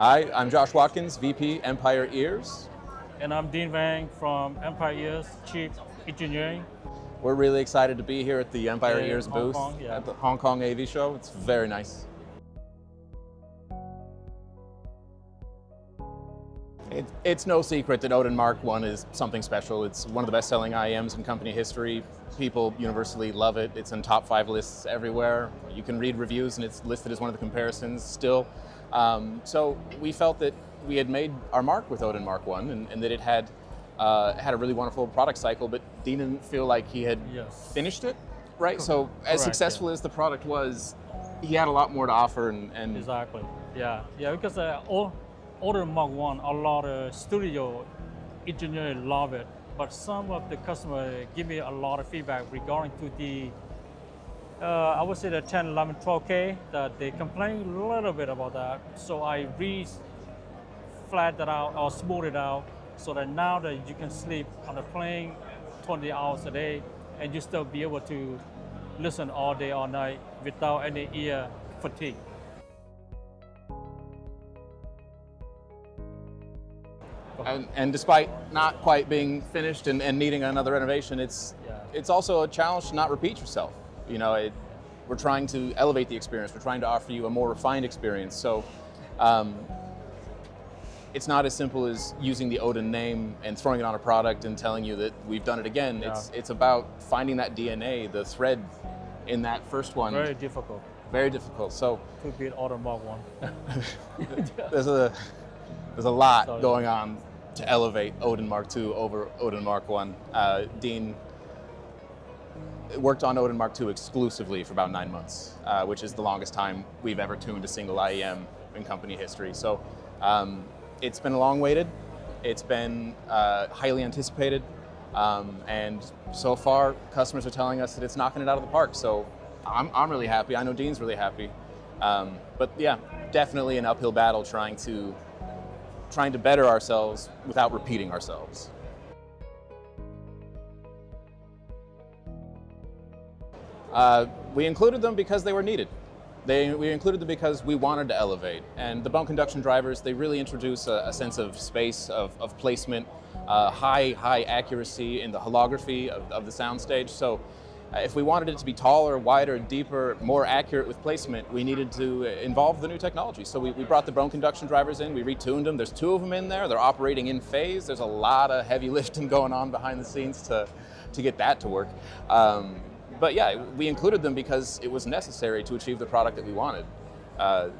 Hi, I'm Josh Watkins, VP, Empire Ears. And I'm Dean Vang from MKII Ears, Chief Engineering. We're really excited to be here at the Empire In Ears Hong booth Kong, yeah. at the Hong Kong AV show. It's very nice. It's no secret that ODIN MKII is something special. It's one of the best-selling IEMs in company history. People universally love it. It's in top 5 lists everywhere. You can read reviews and it's listed as one of the comparisons still. So we felt that we had made our mark with ODIN MKII and that it had a really wonderful product cycle, but Dean didn't feel like he had finished it, right? So as successful as the product was, he had a lot more to offer. And Exactly, yeah, because ODIN MKII, a lot of studio engineers love it, but some of the customers give me a lot of feedback regarding to the I would say the 10, 11, 12K, that they complain a little bit about that. So I flat that out or smooth it out so that now that you can sleep on the plane 20 hours a day and you still be able to listen all day, all night without any ear fatigue. And despite not quite being finished and needing another renovation, it's also a challenge to not repeat yourself. You know, we're trying to elevate the experience. We're trying to offer you a more refined experience. So it's not as simple as using the ODIN name and throwing it on a product and telling you that we've done it again. Yeah. It's about finding that DNA, the thread in that first one. Very difficult. Very difficult. So to beat ODIN MKII. There's a lot going on to elevate ODIN MKII over ODIN MKII. Dean worked on ODIN MKII exclusively for about 9 months, which is the longest time we've ever tuned a single IEM in company history. So it's been long waited, it's been highly anticipated, and so far customers are telling us that it's knocking it out of the park. So I'm really happy. I know Dean's really happy. But yeah, definitely an uphill battle trying to better ourselves without repeating ourselves. We included them because they were needed. We included them because we wanted to elevate. And the bone conduction drivers, they really introduce a sense of space, of placement, high accuracy in the holography of the soundstage. So if we wanted it to be taller, wider, deeper, more accurate with placement, we needed to involve the new technology. So we brought the bone conduction drivers in, we retuned them. There's 2 of them in there. They're operating in phase. There's a lot of heavy lifting going on behind the scenes to get that to work. But yeah, we included them because it was necessary to achieve the product that we wanted. Yep,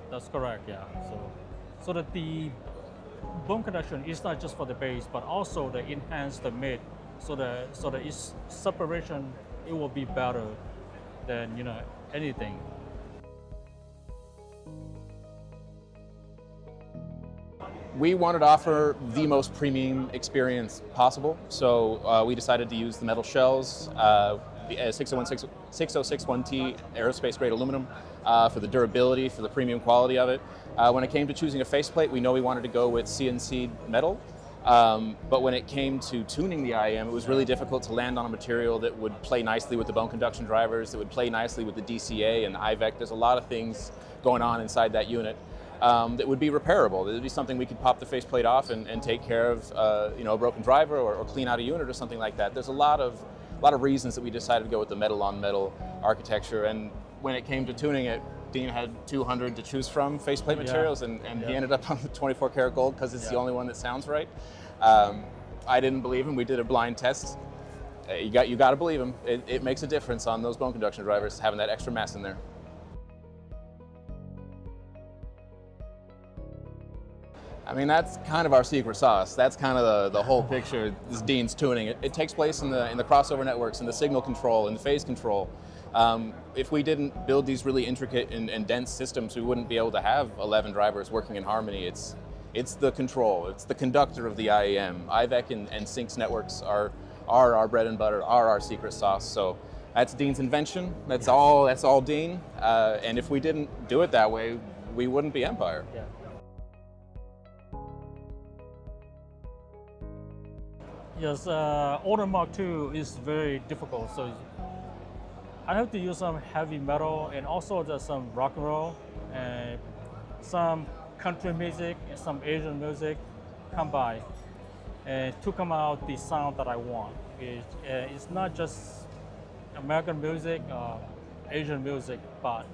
that's correct, yeah. So that the bone conduction is not just for the bass, but also to enhance the mid. So that its separation, it will be better than anything. We wanted to offer the most premium experience possible, so we decided to use the metal shells, the 6061T aerospace grade aluminum for the durability, for the premium quality of it. When it came to choosing a faceplate, we know we wanted to go with CNC metal. But when it came to tuning the IEM, it was really difficult to land on a material that would play nicely with the bone conduction drivers, that would play nicely with the DCA and the IVEC. There's a lot of things going on inside that unit that would be repairable. That would be something we could pop the faceplate off and take care of, a broken driver or clean out a unit or something like that. There's a lot of reasons that we decided to go with the metal-on-metal architecture. And when it came to tuning it, Dean had 200 to choose from faceplate materials, and he ended up on the 24 karat gold because it's the only one that sounds right. I didn't believe him. We did a blind test. You got to believe him. It makes a difference on those bone conduction drivers, having that extra mass in there. I mean, that's kind of our secret sauce. That's kind of the whole picture. This Dean's tuning. It takes place in the crossover networks, in the signal control, in the phase control. If we didn't build these really intricate and dense systems, we wouldn't be able to have 11 drivers working in harmony. It's the control. It's the conductor of the IEM. IVEC and Syncs networks are our bread and butter, are our secret sauce. So that's Dean's invention. That's all Dean. And if we didn't do it that way, we wouldn't be Empire. Yeah. Yes, ODIN MKII is very difficult. So I have to use some heavy metal and also just some rock and roll. And some country music, and some Asian music combined, and to come out the sound that I want. It's not just American music, Asian music, but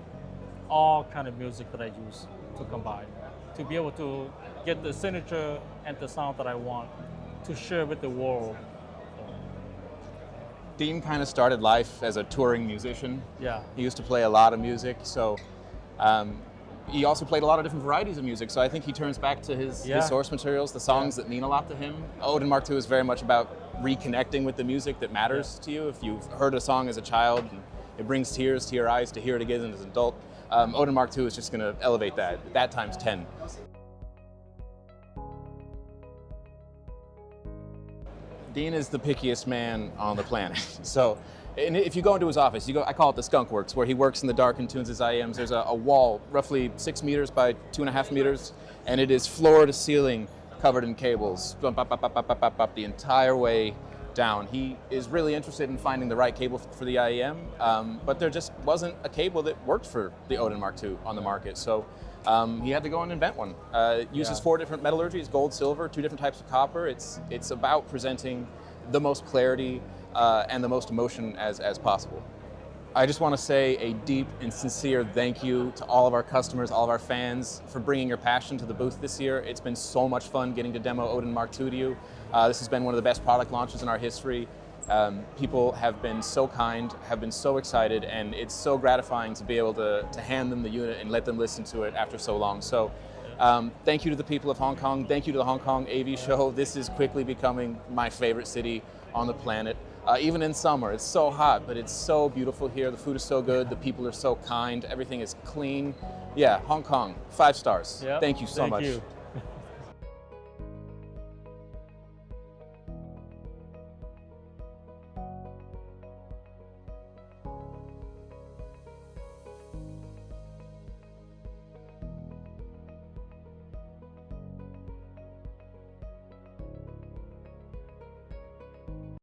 all kind of music that I use to combine, to be able to get the signature and the sound that I want to share with the world. Dean kind of started life as a touring musician. Yeah. He used to play a lot of music, so he also played a lot of different varieties of music, so I think he turns back to his source materials, the songs that mean a lot to him. ODIN MKII is very much about reconnecting with the music that matters to you. If you've heard a song as a child, and it brings tears to your eyes to hear it again as an adult, ODIN MKII is just going to elevate that times 10. Dean is the pickiest man on the planet. So, and if you go into his office, I call it the skunk works, where he works in the dark and tunes his IEMs. There's a wall roughly 6 meters by 2.5 meters, and it is floor to ceiling covered in cables, up the entire way down. He is really interested in finding the right cable for the IEM, but there just wasn't a cable that worked for the ODIN MKII on the market. So he had to go and invent one. It uses 4 different metallurgies, gold, silver, 2 different types of copper. It's about presenting the most clarity and the most emotion as possible. I just want to say a deep and sincere thank you to all of our customers, all of our fans for bringing your passion to the booth this year. It's been so much fun getting to demo ODIN MKII to you. This has been one of the best product launches in our history. People have been so kind, have been so excited, and it's so gratifying to be able to hand them the unit and let them listen to it after so long. So thank you to the people of Hong Kong. Thank you to the Hong Kong AV show. This is quickly becoming my favorite city on the planet. Even in summer, it's so hot, but it's so beautiful here. The food is so good, the people are so kind, everything is clean. Yeah, Hong Kong, 5 stars. Yep. Thank you so much. Thank you.